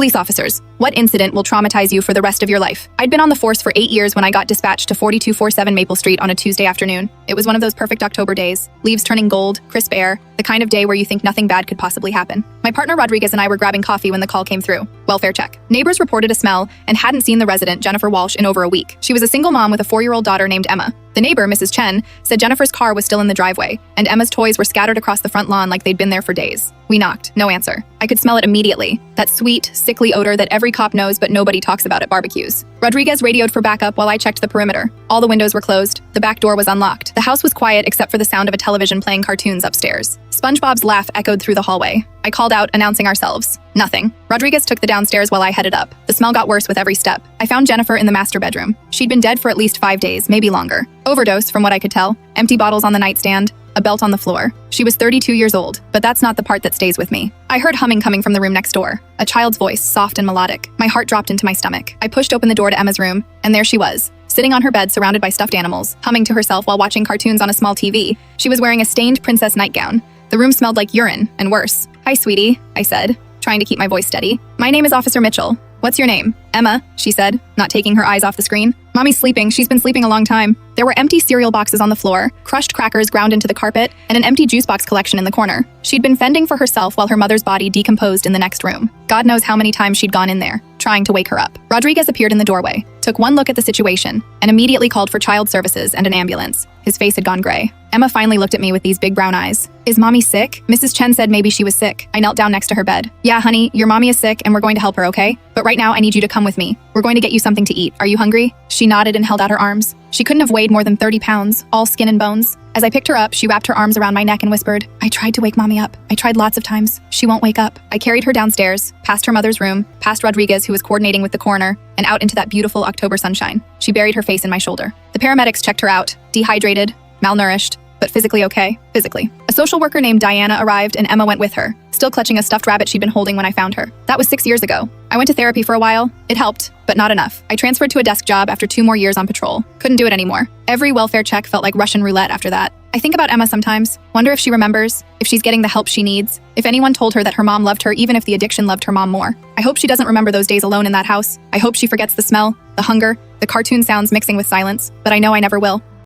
Police officers, what incident will traumatize you for the rest of your life? I'd been on the force for 8 years when I got dispatched to 4247 Maple Street on a Tuesday afternoon. It was one of those perfect October days, leaves turning gold, crisp air, the kind of day where you think nothing bad could possibly happen. My partner Rodriguez and I were grabbing coffee when the call came through. Welfare check. Neighbors reported a smell and hadn't seen the resident, Jennifer Walsh, in over a week. She was a single mom with a 4-year-old daughter named Emma. The neighbor, Mrs. Chen, said Jennifer's car was still in the driveway, and Emma's toys were scattered across the front lawn like they'd been there for days. We knocked. No answer. I could smell it immediately. That sweet, sickly odor that every cop knows but nobody talks about at barbecues. Rodriguez radioed for backup while I checked the perimeter. All the windows were closed. The back door was unlocked. The house was quiet except for the sound of a television playing cartoons upstairs. SpongeBob's laugh echoed through the hallway. I called out, announcing ourselves. Nothing. Rodriguez took the downstairs while I headed up. The smell got worse with every step. I found Jennifer in the master bedroom. She'd been dead for at least 5 days, maybe longer. Overdose, from what I could tell. Empty bottles on the nightstand. A belt on the floor. She was 32 years old, but that's not the part that stays with me. I heard humming coming from the room next door. A child's voice, soft and melodic. My heart dropped into my stomach. I pushed open the door to Emma's room, and there she was, sitting on her bed surrounded by stuffed animals, humming to herself while watching cartoons on a small TV. She was wearing a stained princess nightgown. The room smelled like urine, and worse. "Hi, sweetie," I said, trying to keep my voice steady. "My name is Officer Mitchell. What's your name?" "Emma," she said, not taking her eyes off the screen. "Mommy's sleeping. She's been sleeping a long time." There were empty cereal boxes on the floor, crushed crackers ground into the carpet, and an empty juice box collection in the corner. She'd been fending for herself while her mother's body decomposed in the next room. God knows how many times she'd gone in there, trying to wake her up. Rodriguez appeared in the doorway, took one look at the situation, and immediately called for child services and an ambulance. His face had gone gray. Emma finally looked at me with these big brown eyes. "Is mommy sick?" Mrs. Chen said maybe she was sick. I knelt down next to her bed. "Yeah, honey, your mommy is sick and we're going to help her, okay? But right now I need you to come with me. We're going to get you something to eat. Are you hungry?" She nodded and held out her arms. She couldn't have weighed more than 30 pounds, all skin and bones. As I picked her up, she wrapped her arms around my neck and whispered, "I tried to wake mommy up. I tried lots of times. She won't wake up." I carried her downstairs, past her mother's room, past Rodriguez, who was coordinating with the coroner, and out into that beautiful October sunshine. She buried her face in my shoulder. The paramedics checked her out, dehydrated, malnourished, but physically okay. Physically. A social worker named Diana arrived and Emma went with her, still clutching a stuffed rabbit she'd been holding when I found her. That was 6 years ago. I went to therapy for a while. It helped, but not enough. I transferred to a desk job after 2 more years on patrol. Couldn't do it anymore. Every welfare check felt like Russian roulette after that. I think about Emma sometimes, wonder if she remembers, if she's getting the help she needs, if anyone told her that her mom loved her even if the addiction loved her mom more. I hope she doesn't remember those days alone in that house. I hope she forgets the smell, the hunger, the cartoon sounds mixing with silence, but I know I never will.